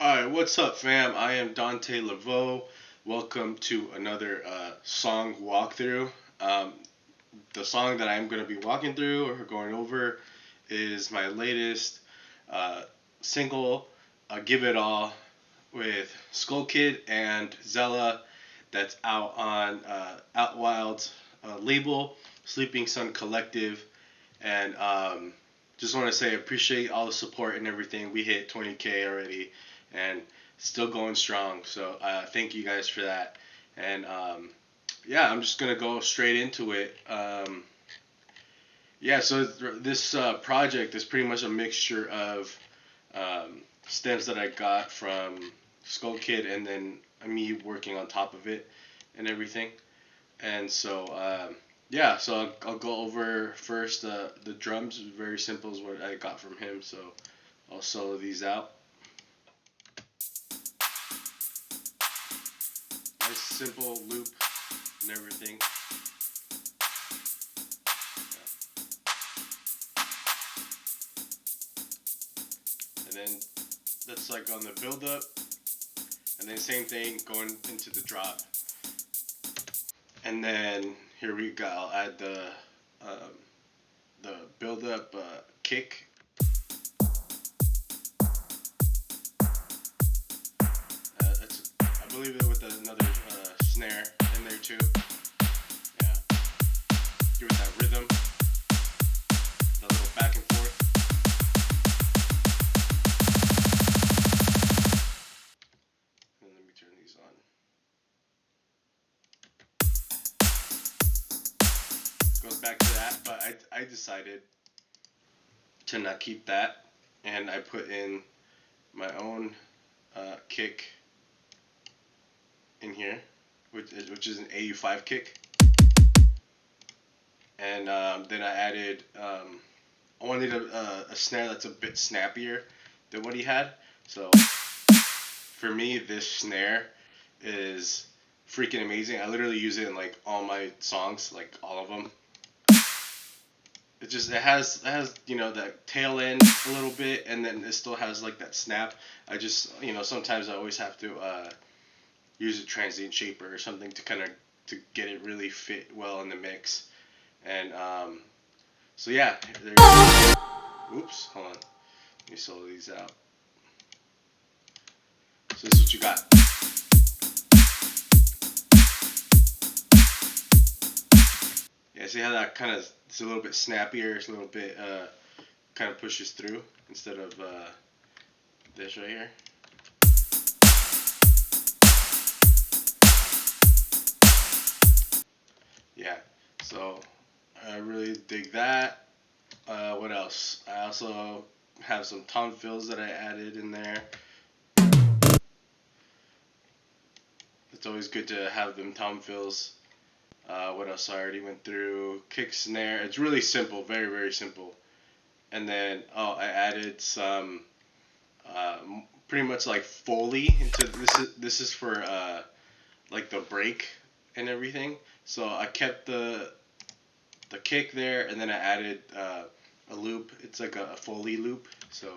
Alright, what's up, fam? I am Dante Levo. Welcome to another song walkthrough. Um, the song that I'm going to be walking through or going over is my latest uh, single, Give It All, with Skull Kid and XELA, that's out on Out Wild's label, Sleeping Sun Collective. And just want to say, I appreciate all the support and everything. We hit 20K already, and still going strong. So thank you guys for that. And yeah, I'm just gonna go straight into it. Yeah, so this project is pretty much a mixture of stems that I got from Skull Kid, and then me working on top of it and everything. And so yeah, so I'll go over first the drums. Very simple is what I got from him. So I'll solo these out. Nice simple loop and everything. And then that's like on the build up, and then same thing going into the drop. And then here we go. I'll add the build up kick. I believe it with another snare in there too. Yeah, give it that rhythm, the little back and forth. And let me turn these on. Goes back to that, but I decided to not keep that, and I put in my own kick in here, which is an AU5 kick. And then I added, I wanted a snare that's a bit snappier than what he had. So for me, this snare is freaking amazing. I literally use it in like all my songs, like all of them. It has that tail end a little bit, and then it still has like that snap. I just sometimes I always have to use a transient shaper or something to kind of to get it really fit well in the mix. And so yeah, oops, hold on, let me solo these out. So this is what you got. Yeah, see how that kind of it's a little bit snappier. It's a little bit kind of pushes through instead of this right here. Yeah, so I really dig that. What else? I also have some tom fills that I added in there. It's always good to have them tom fills. What else I already went through? Kick snare. It's really simple, very very simple. And then I added some pretty much like Foley into this. This is for like the break and everything. So I kept the kick there, and then I added a loop. It's like a Foley loop. So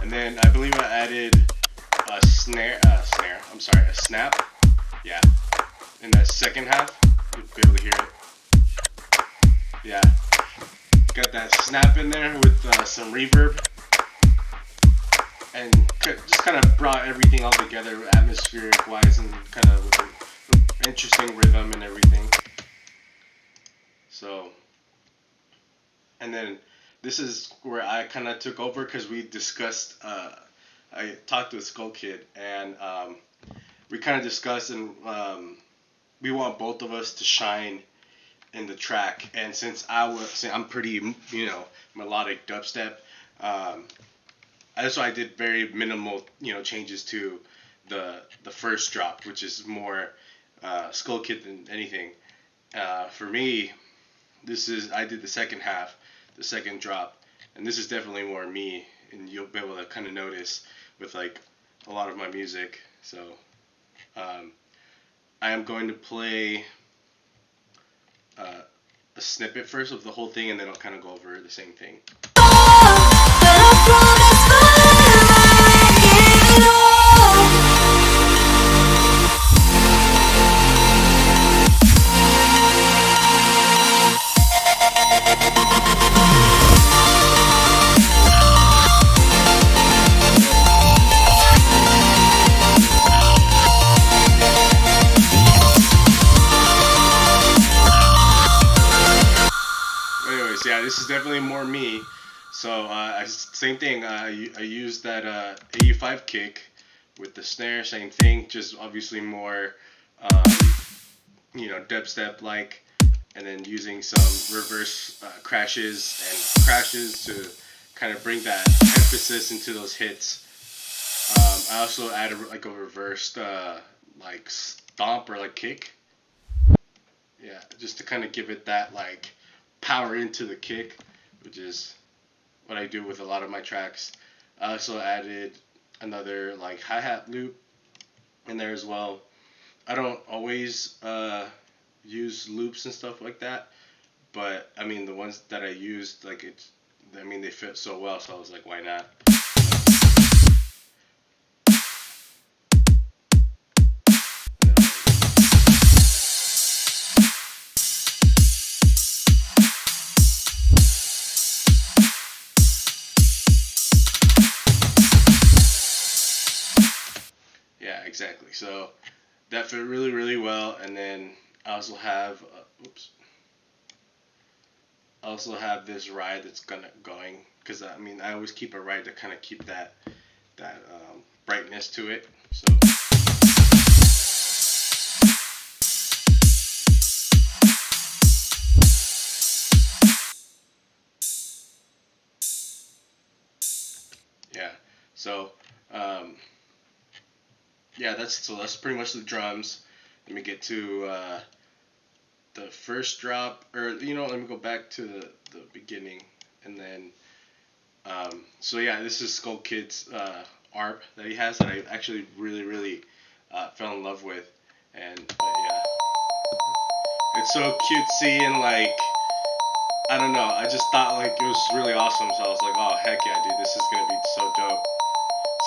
and then I believe I added a snare. I'm sorry, a snap. Yeah, in that second half, you'll be able to hear it. Yeah, got that snap in there with some reverb, and just kind of brought everything all together, atmospheric wise, and kind of with an interesting rhythm and everything. So, and then this is where I kind of took over because we discussed. I talked with Skull Kid, and we kind of discussed, and we want both of us to shine in the track. And since I'm pretty melodic dubstep, that's why I did very minimal changes to the first drop, which is more Skull Kid than anything. For me, I did the second half, the second drop, and this is definitely more me, and you'll be able to kind of notice with like a lot of my music. So I am going to play uh, a snippet first of the whole thing, and then I'll kind of go over the same thing. Anyways, yeah, this is definitely more me. So same thing. I used that 85 kick with the snare, same thing, just obviously more, um, dubstep like, and then using some reverse crashes to kind of bring that emphasis into those hits. I also added like a reversed like stomp or like kick, yeah, just to kind of give it that like power into the kick, which is what I do with a lot of my tracks. I also added another like hi-hat loop in there as well. I don't always use loops and stuff like that, but I mean the ones that I used, like I mean they fit so well, so I was like, why not? Yeah, exactly. So that fit really, really well. And then I also have, I also have this ride that's going because I mean I always keep a ride to kind of keep that brightness to it. So yeah, so um, yeah, that's pretty much the drums. Let me get to the first drop, or let me go back to the beginning, and then so yeah, this is Skull Kid's ARP that he has that I actually really, really fell in love with, and yeah, it's so cutesy and like I don't know, I just thought like it was really awesome, so I was like, oh heck yeah, dude, this is gonna be so dope.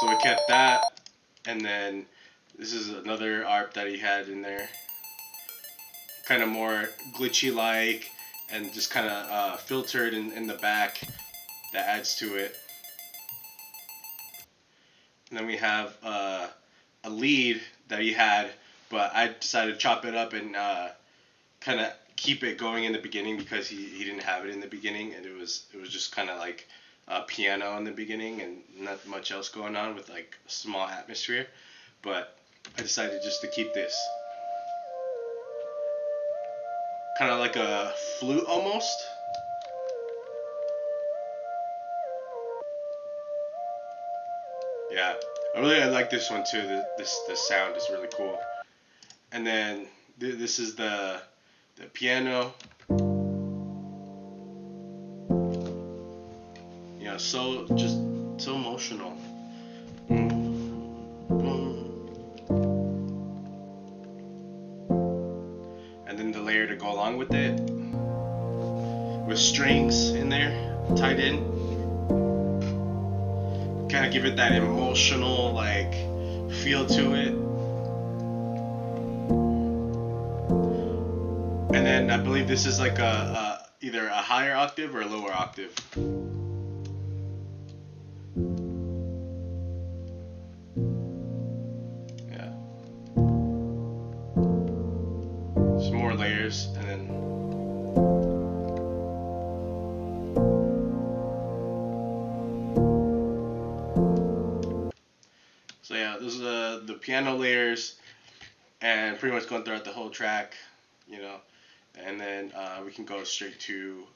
So we kept that, and then this is another ARP that he had in there, kind of more glitchy like, and just kind of filtered in the back that adds to it. And then we have a lead that he had, but I decided to chop it up and kind of keep it going in the beginning because he didn't have it in the beginning, and it was just kind of like a piano in the beginning and not much else going on with like a small atmosphere. But I decided just to keep this kind of like a flute almost. Yeah, I like this one too. The sound is really cool. And then this is the piano. So just so emotional. And then the layer to go along with it, with strings in there tied in, kind of give it that emotional like feel to it. And then I believe this is like a either a higher octave or a lower octave. Yeah, some more layers, and then so yeah, those are the piano layers, and pretty much going throughout the whole track, you know. And then we can go straight to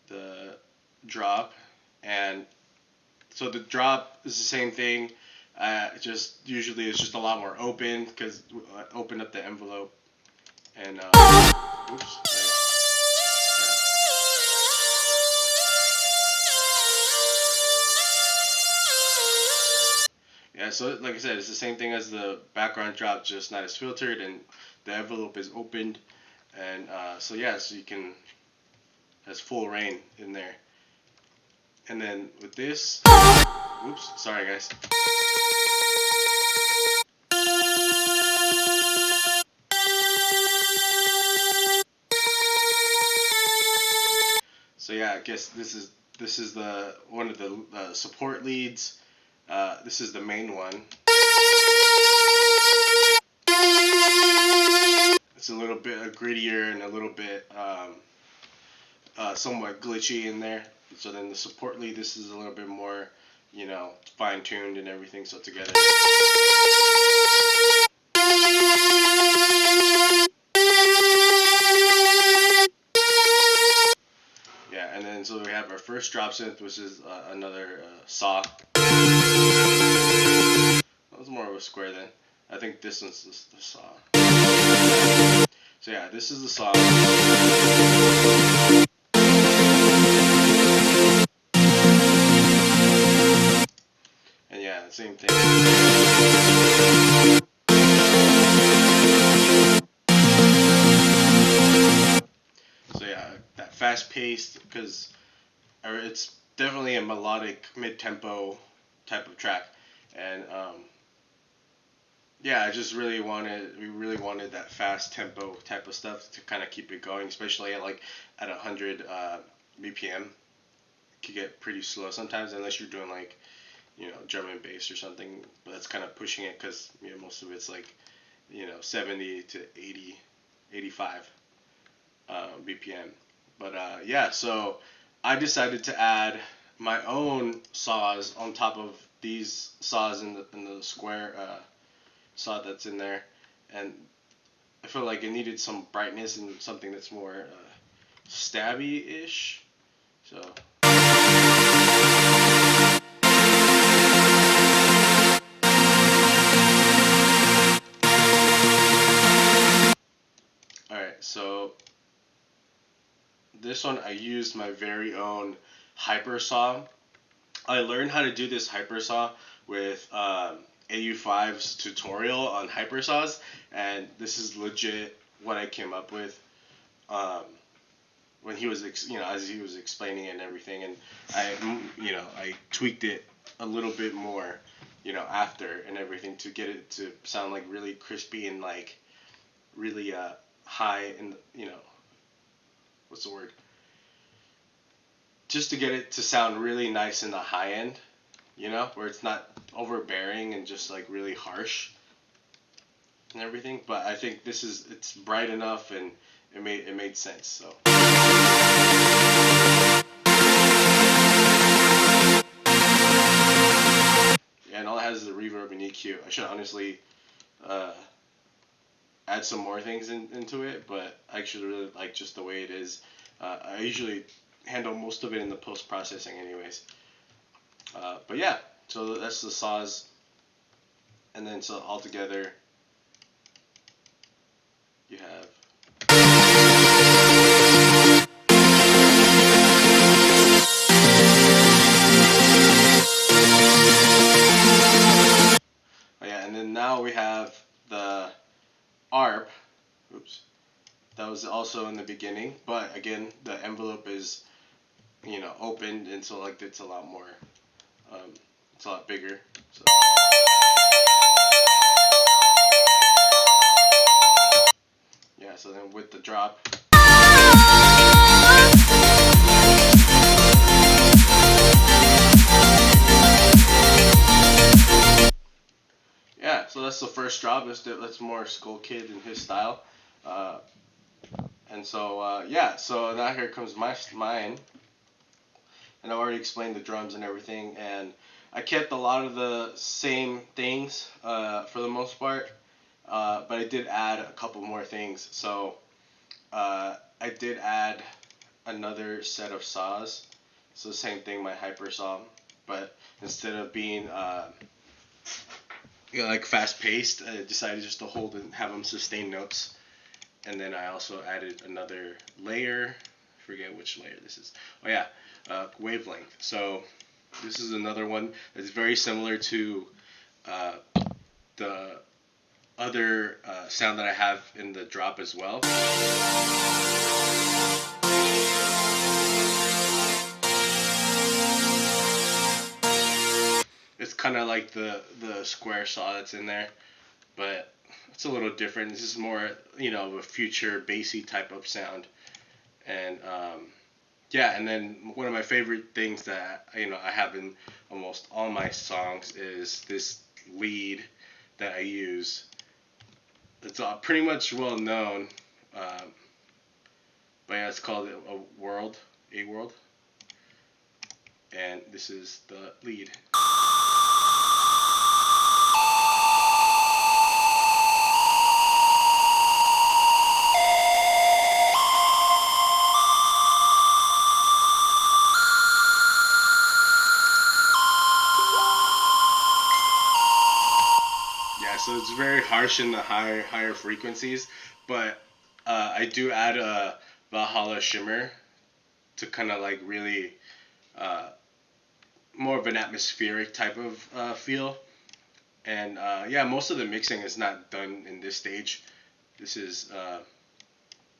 the drop, and so the drop is the same thing. Just usually it's just a lot more open because open up the envelope and oops. Yeah, so like I said, it's the same thing as the background drop, just not as filtered, and the envelope is opened, and so yeah, so you can has full rain in there. And then with this, oops, sorry guys. So yeah, I guess this is the one of the support leads. This is the main one. It's a little bit grittier and a little bit somewhat glitchy in there. So then the support lead, this is a little bit more, fine tuned and everything. So together. Yeah, and then so we have our first drop synth, which is another saw. That was more of a square then. I think this one's the saw. So yeah, this is the saw. And yeah, same thing. So yeah, that fast paced, because it's definitely a melodic mid-tempo type of track, and yeah, we really wanted that fast tempo type of stuff to kind of keep it going, especially at 100 BPM. It could get pretty slow sometimes unless you're doing drum and bass or something, but that's kind of pushing it because most of it's 70 to 80, 85 BPM. But yeah, so I decided to add my own saws on top of these saws in the square saw that's in there, and I feel like it needed some brightness and something that's more stabby-ish. So. Alright, so this one I used my very own hyper saw. I learned how to do this hyper saw with AU5's tutorial on hyper saws, and this is legit what I came up with when he was as he was explaining it and everything, and I tweaked it a little bit more after and everything to get it to sound really crispy and really high in what's the word, just to get it to sound really nice in the high end, where it's not overbearing and just really harsh and everything. But I think it's bright enough and it made sense. So. Yeah, and all it has is a reverb and EQ. I should honestly add some more things into it, but I actually really like just the way it is. I usually handle most of it in the post-processing anyways. But yeah, so that's the saws, and then so all together you have and then now we have the ARP. Oops, that was also in the beginning, but again the envelope is opened, and so it's a lot more it's a lot bigger. So. Yeah, so then with the drop. Yeah, so that's the first drop. That's more Skull Kid in his style. And so, yeah, so now here comes mine. And I already explained the drums and everything. And I kept a lot of the same things for the most part. But I did add a couple more things. So I did add another set of saws. So same thing, my hyper saw. But instead of being fast paced, I decided just to hold and have them sustain notes. And then I also added another layer. I forget which layer this is. Oh yeah, wavelength. So this is another one that's very similar to the other sound that I have in the drop as well. It's kind of like the square saw that's in there, but it's a little different. This is more, of a future bassy type of sound. And yeah, and then one of my favorite things that I have in almost all my songs is this lead that I use. It's pretty much well known, but yeah, it's called a world, and this is the lead. So it's very harsh in the higher frequencies, but I do add a Valhalla shimmer to kind of like really more of an atmospheric type of feel. And yeah, most of the mixing is not done in this stage. This is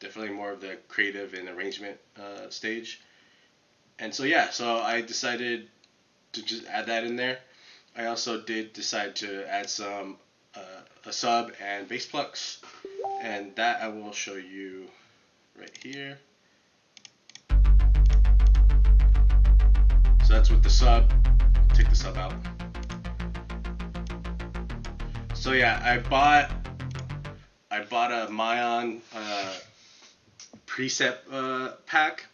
definitely more of the creative and arrangement stage. And so yeah, so I decided to just add that in there. I also did decide to add some a sub and bass plucks, and that I will show you right here. So that's with the sub. Take the sub out. So yeah, I bought a Mayan preset pack.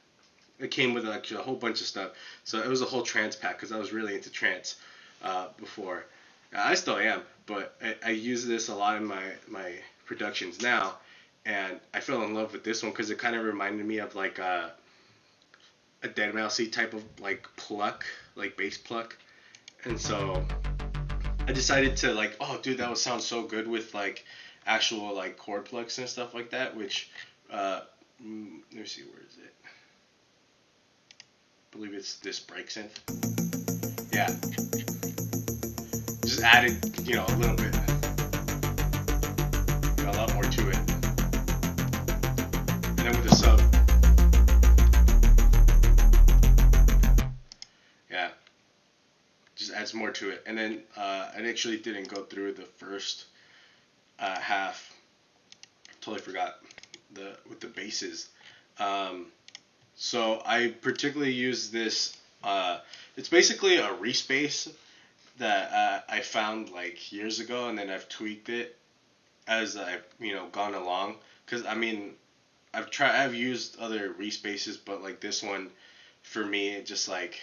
It came with like a whole bunch of stuff. So it was a whole trance pack because I was really into trance before. I still am, but I use this a lot in my productions now, and I fell in love with this one because it kind of reminded me of like a Dead Mousey type of like pluck, like bass pluck, and so I decided to like, oh dude, that would sound so good with like actual like chord plucks and stuff like that. Which let me see, where is it? I believe it's this break synth. Yeah. Just added, a little bit, a lot more to it. And then with the sub, yeah, just adds more to it. And then I actually didn't go through the first half. Totally forgot with the basses. So I particularly use this. It's basically a Reese bass that I found like years ago, and then I've tweaked it as I've gone along. Cause I mean, I've used other Reese basses, but like this one, for me, it just like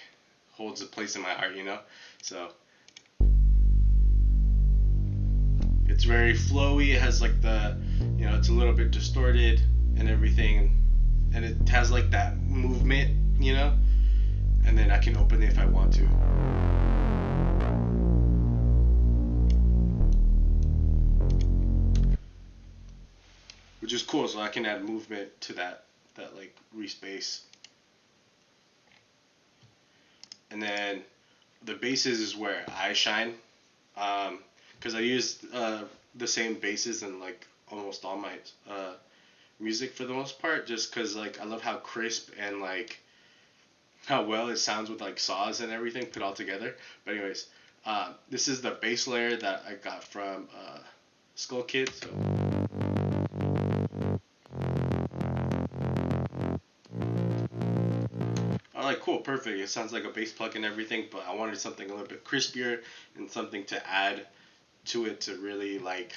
holds a place in my heart, So it's very flowy. It has like it's a little bit distorted and everything, and it has like that movement, and then I can open it if I want to. Which is cool, so I can add movement to that like Reese bass. And then the basses is where I shine, because I use the same basses in like almost all my music for the most part, just because like I love how crisp and like how well it sounds with like saws and everything put all together. But anyways, this is the bass layer that I got from Skull Kid. So. Alright, cool, perfect. It sounds like a bass plug and everything, but I wanted something a little bit crispier and something to add to it to really like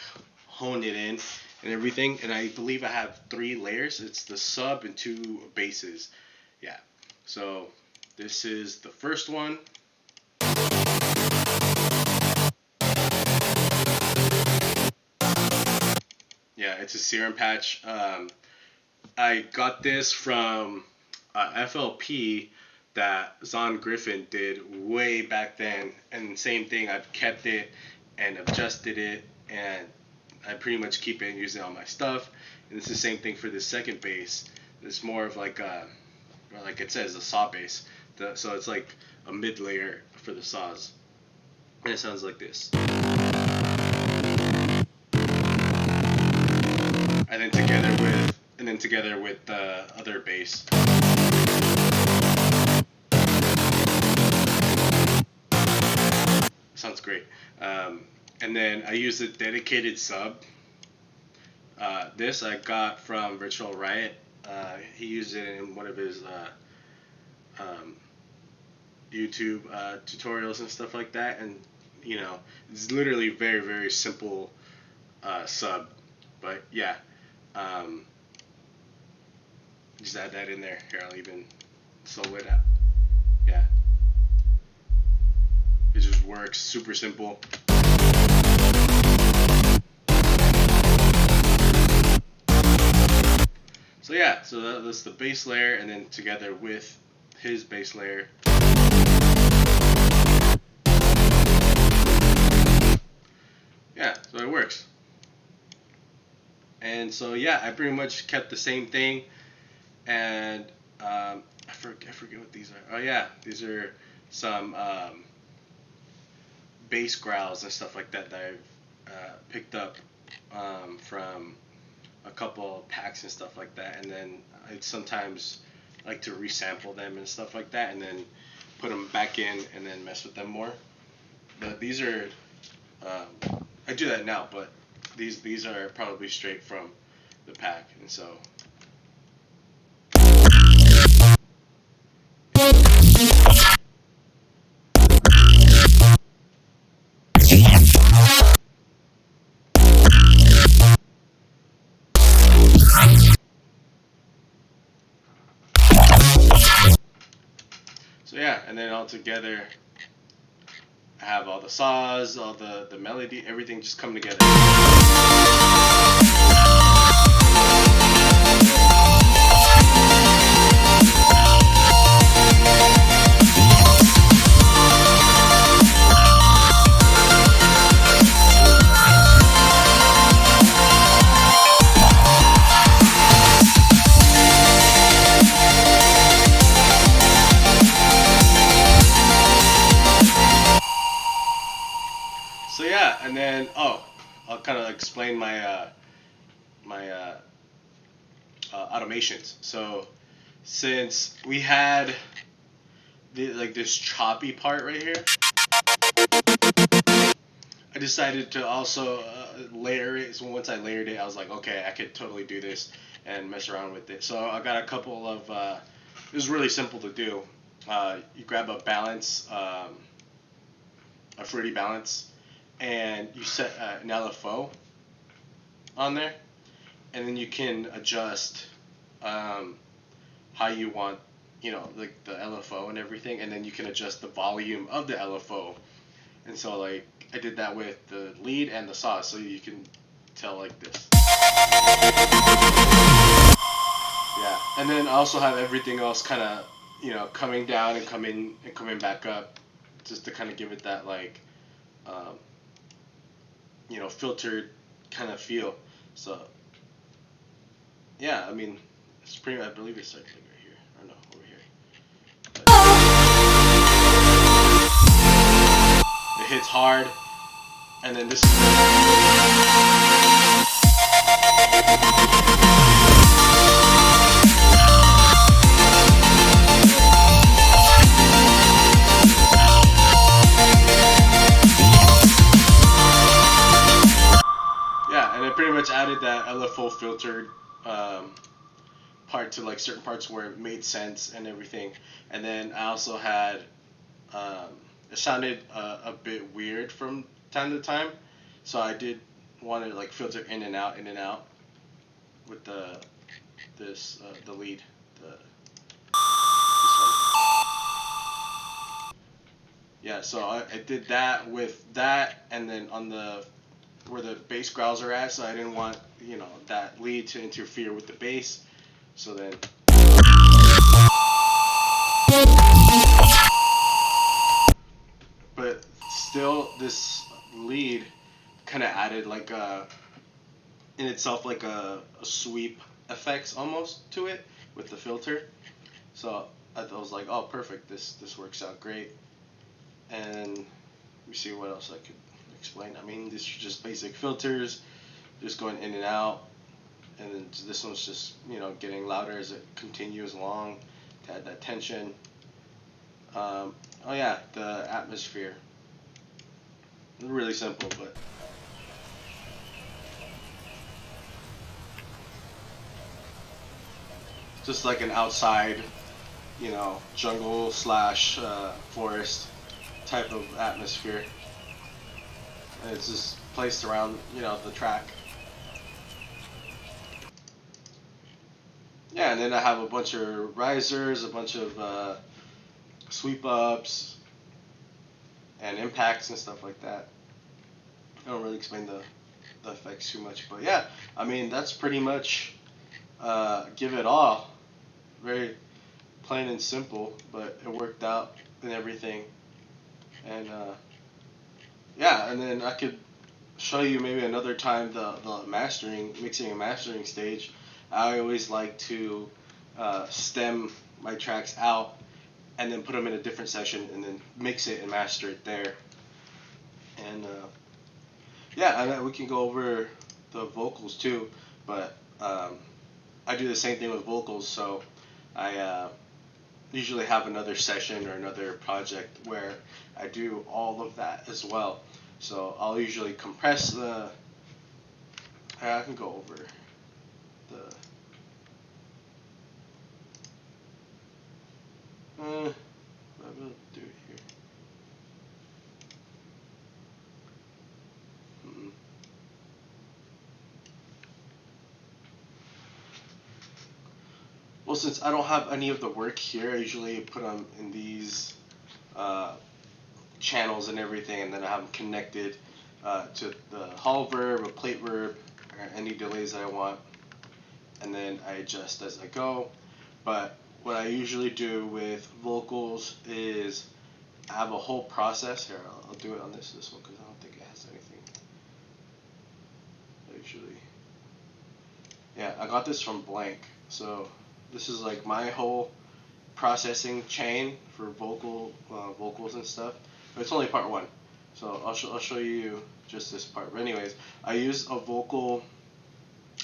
hone it in and everything. And I believe I have 3 layers. It's the sub and 2 basses. Yeah. So this is the first one. Yeah, it's a serum patch. I got this from FLP that Zon Griffin did way back then, and same thing, I've kept it and adjusted it, and I pretty much keep it and use it on my stuff. And it's the same thing for the second bass. It's more of like like it says, a saw bass. So it's like a mid layer for the saws, and it sounds like this. and then together with the other bass. Sounds great. And then I use a dedicated sub. This I got from Virtual Riot. He used it in one of his um, YouTube tutorials and stuff like that. And it's literally very, very simple sub. But yeah, just add that in there. Here, I'll even solo it out. Yeah, it just works. Super simple. So yeah, so that's the bass layer, and then together with his bass layer. Yeah, so it works. And so yeah, I pretty much kept the same thing, and I forget what these are. Oh yeah, these are some bass growls and stuff like that I've picked up from a couple packs and stuff like that, and then I sometimes like to resample them and stuff like that, and then put them back in and then mess with them more. But these are I do that now, but these are probably straight from the pack, and so. So yeah, and then all together, I have all the saws, all the melody, everything just come together. So yeah, and then I'll kind of explain my automations. So since we had this choppy part right here, I decided to also layer it. So once I layered it, I was like, okay, I could totally do this and mess around with it. So I got a couple of. It was really simple to do. You grab a balance, a fruity balance, and you set an LFO on there, and then you can adjust how you want, like the LFO and everything, and then you can adjust the volume of the LFO. And so like I did that with the lead and the saw, so you can tell like this. Yeah, and then I also have everything else kind of coming down and coming back up, just to kind of give it that like um, filtered kind of feel. So yeah, I mean it's pretty. I believe it's like right here. Or no, over here. It hits hard, and then this. Yeah, and I pretty much added that LFO filtered part to like certain parts where it made sense and everything. And then I also had it sounded a bit weird from time to time, so I did want to like filter in and out with the lead, this one. Yeah, so I did that with that, and then on the where the bass growls are at, so I didn't want that lead to interfere with the bass. So then. But still, this lead kind of added like in itself like a sweep effects almost to it with the filter. So I was like, oh, perfect. This works out great. And let me see what else I could explain. I mean, these are just basic filters, just going in and out. and then this one's just getting louder as it continues along to add that tension. Oh yeah, the atmosphere. Really simple, but just like an outside, jungle slash forest type of atmosphere. And it's just placed around, the track. Yeah, and then I have a bunch of risers, a bunch of sweep ups, and impacts and stuff like that. I don't really explain the effects too much, but yeah, I mean that's pretty much give it all. Very plain and simple, but it worked out and everything. And yeah, and then I could show you maybe another time the mixing and mastering stage. I always like to stem my tracks out and then put them in a different section and then mix it and master it there. And yeah, and we can go over the vocals too, but I do the same thing with vocals, so I usually have another session or another project where I do all of that as well. So I'll usually compress I can go over the I will do it here. Mm-mm. Well, since I don't have any of the work here, I usually put them in these uh, channels and everything, and then I have them connected to the hall verb, a plate verb, or any delays that I want, and then I adjust as I go. But what I usually do with vocals is I have a whole process here. I'll do it on this one because I don't think it has anything. Usually, yeah, I got this from Blank. So this is like my whole processing chain for vocals and stuff. But it's only part one, so I'll show you just this part. But anyways, I use a vocal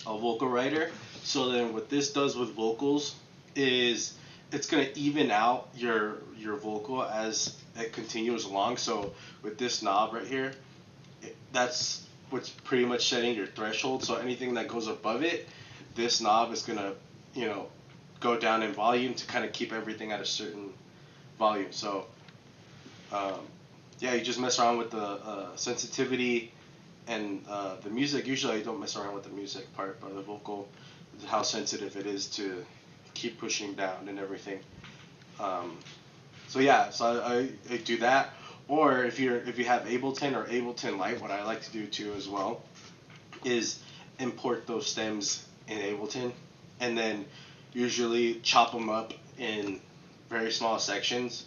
writer. So then what this does with vocals is it's gonna even out your vocal as it continues along. So with this knob right here, that's what's pretty much setting your threshold. So anything that goes above it, this knob is gonna go down in volume to kind of keep everything at a certain volume. So yeah, you just mess around with the sensitivity and the music. Usually I don't mess around with the music part, but the vocal, how sensitive it is to keep pushing down and everything. So yeah, so I do that. Or if you have Ableton or Ableton Lite, what I like to do too as well is import those stems in Ableton and then usually chop them up in very small sections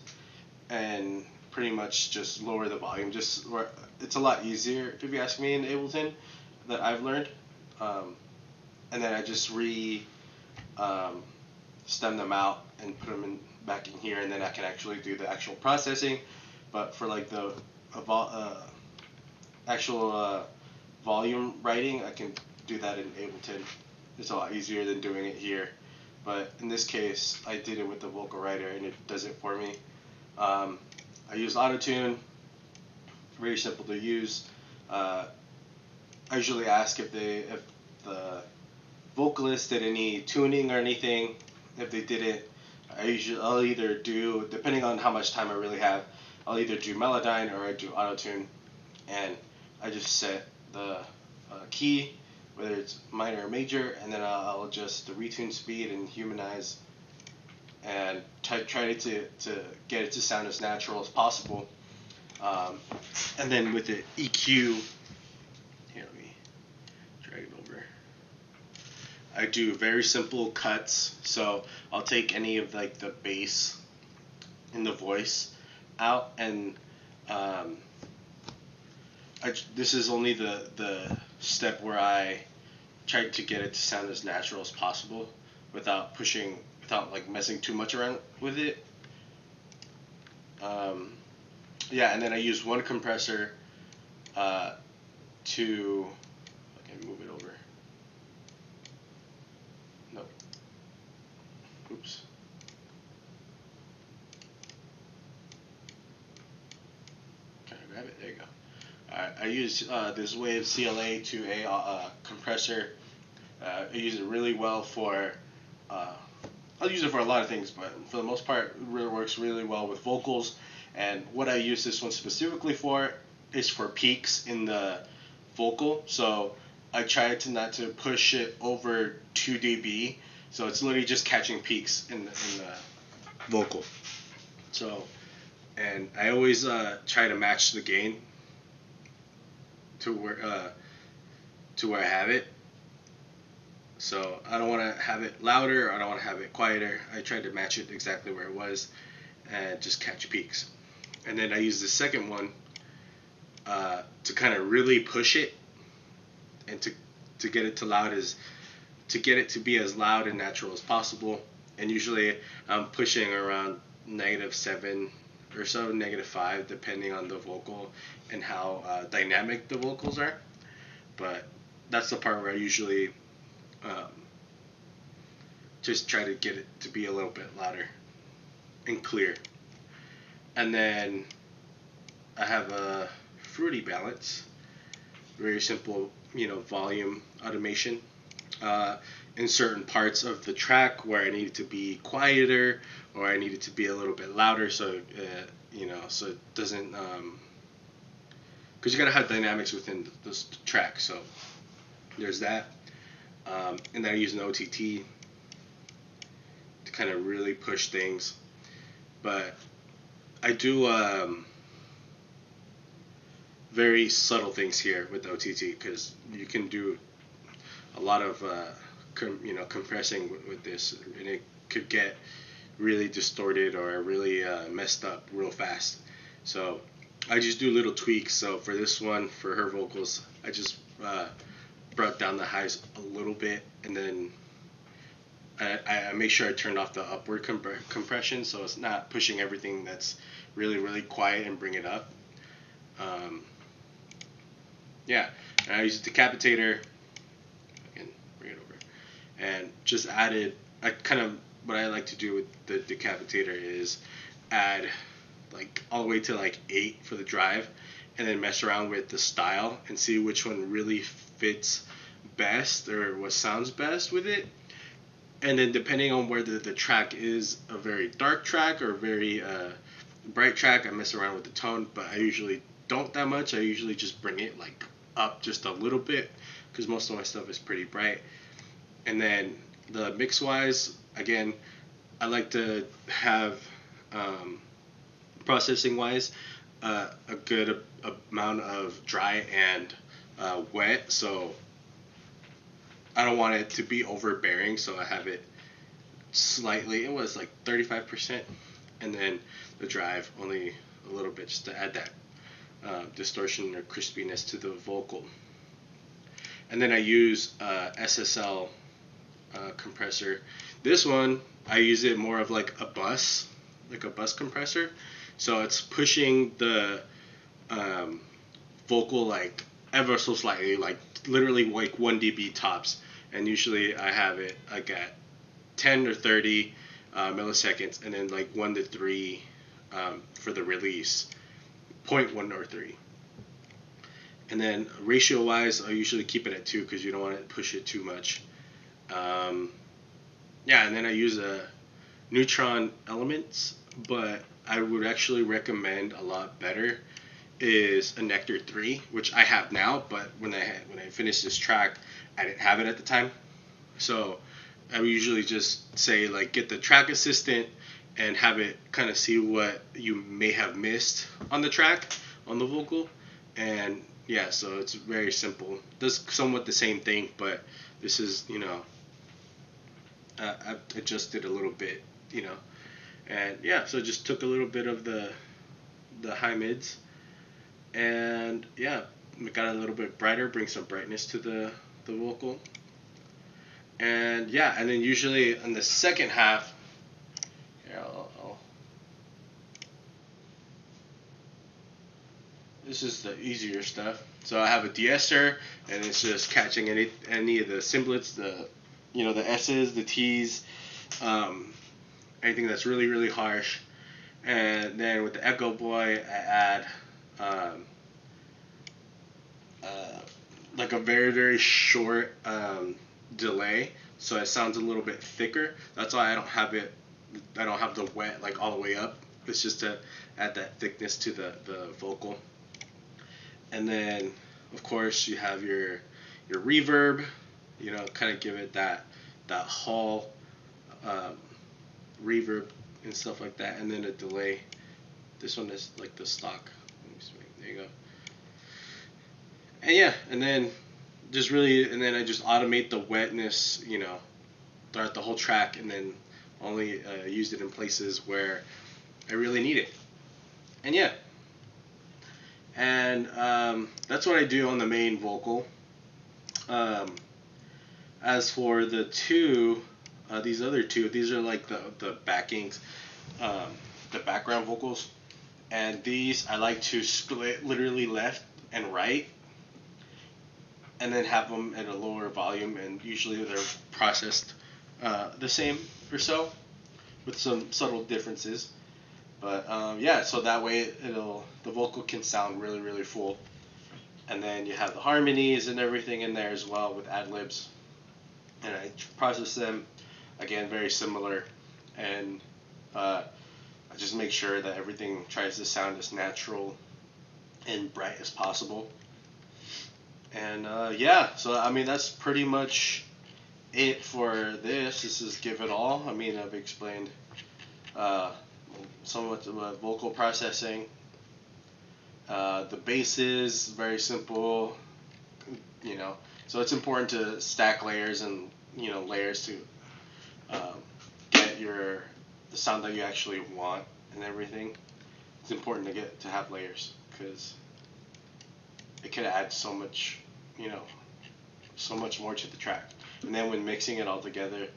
and pretty much just lower the volume. It's a lot easier if you ask me in Ableton that I've learned, and then I just stem them out and put them back in here, and then I can actually do the actual processing. But for like the actual volume writing, I can do that in Ableton. It's a lot easier than doing it here. But in this case, I did it with the vocal writer, and it does it for me. I use autotune, very simple to use. I usually ask if the vocalist did any tuning or anything. If they didn't, I'll either do, depending on how much time I really have, I'll either do Melodyne or I do autotune, and I just set the key, whether it's minor or major, and then I'll adjust the retune speed and humanize, and try to get it to sound as natural as possible. And then with the EQ, here, let me drag it over. I do very simple cuts, so I'll take any of like the bass in the voice out, and this is only the step where I try to get it to sound as natural as possible without like messing too much around with it. Yeah, and then I use one compressor to, I can move it over. have it. There you go. I use this Wave XELA to a compressor. I use it really well for. I'll use it for a lot of things, but for the most part, it really works really well with vocals. And what I use this one specifically for is for peaks in the vocal. So I try to not to push it over 2 dB. So it's literally just catching peaks in the vocal. So, and I always try to match the gain to where I have it. So I don't want to have it louder, I don't want to have it quieter. I try to match it exactly where it was and just catch peaks. And then I use the second one to kind of really push it and to get it to be as loud and natural as possible. And usually I'm pushing around -7 or so, -5, depending on the vocal and how dynamic the vocals are. But that's the part where I usually just try to get it to be a little bit louder and clear. And then I have a fruity balance, very simple, volume automation in certain parts of the track where I need it to be quieter or I need it to be a little bit louder, so so it doesn't, because you gotta have dynamics within this track. So there's that, and then I use an OTT to kind of really push things, but I do very subtle things here with OTT, because you can do a lot of compressing with this, and it could get really distorted or really messed up real fast. So I just do little tweaks. So for this one, for her vocals, I just brought down the highs a little bit, and then I make sure I turned off the upward compression, so it's not pushing everything that's really, really quiet and bring it up. Yeah, and I use a decapitator. I can bring it over. And just added, what I like to do with the decapitator is add all the way to 8 for the drive, and then mess around with the style and see which one really fits best or what sounds best with it. And then depending on where the track is, a very dark track or a very bright track, I mess around with the tone, but I usually don't that much. I usually just bring it up just a little bit, because most of my stuff is pretty bright. And then the mix wise, again, I like to have processing wise a good amount of dry and wet, so I don't want it to be overbearing, so I have it slightly, it was 35%, and then the drive only a little bit, just to add that distortion or crispiness to the vocal. And then I use SSL compressor. This one, I use it more of a bus compressor. So it's pushing the vocal ever so slightly, literally 1 dB tops. And usually I have it at 10 or 30 milliseconds, and then 1 to 3 for the release, 0.1 or 3. And then ratio wise, I usually keep it at 2, because you don't want to push it too much. Yeah, and then I use a Neutron Elements, but I would actually recommend a lot better is a Nectar 3, which I have now, but when I finished this track, I didn't have it at the time. So I would usually just say get the track assistant and have it kind of see what you may have missed on the track, on the vocal. And yeah, so it's very simple. Does somewhat the same thing, but this is, I've adjusted a little bit, and yeah, so just took a little bit of the high mids, and yeah, it got a little bit brighter, bring some brightness to the vocal. And yeah, and then usually in the second half, this is the easier stuff. So I have a de-esser, and it's just catching any of the simplets, the S's, the T's, anything that's really, really harsh. And then with the Echo Boy, I add like a very short delay, so it sounds a little bit thicker. That's why I don't have it. I don't have the wet like all the way up. It's just to add that thickness to the vocal. And then of course you have your reverb. You know, kind of give it that hall um, reverb and stuff like that. And then a delay. This one is like the stock. There you go. And yeah, and then I just automate the wetness, you know, throughout the whole track, and then only use it in places where I really need it. And yeah, and that's what I do on the main vocal. Um, as for the two, these other two, these are like the backings, um, the background vocals, and these I like to split literally left and right, and then have them at a lower volume, and usually they're processed the same or so, with some subtle differences. But yeah, so that way the vocal can sound really full, and then you have the harmonies and everything in there as well with ad libs, and I process them again very similar, and I just make sure that everything tries to sound as natural and bright as possible. And yeah, so I mean that's pretty much it for this. This is Give It All. I mean I've explained uh, somewhat about vocal processing. The bass is very simple, you know. So it's important to stack layers and layers to um, get the sound that you actually want and everything. It's important to have layers because it can add so much, you know, so much more to the track. And then when mixing it all together,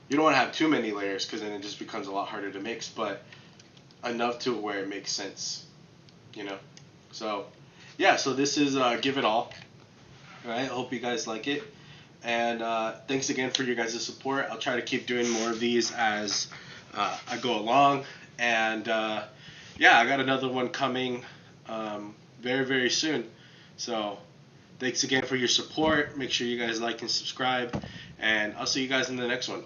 you don't want to have too many layers because then it just becomes a lot harder to mix, but enough to where it makes sense, you know. So yeah, so this is Give It All. All right, I hope you guys like it, and thanks again for your guys' support. I'll try to keep doing more of these as I go along, and yeah, I got another one coming very soon. So thanks again for your support. Make sure you guys like and subscribe, and I'll see you guys in the next one.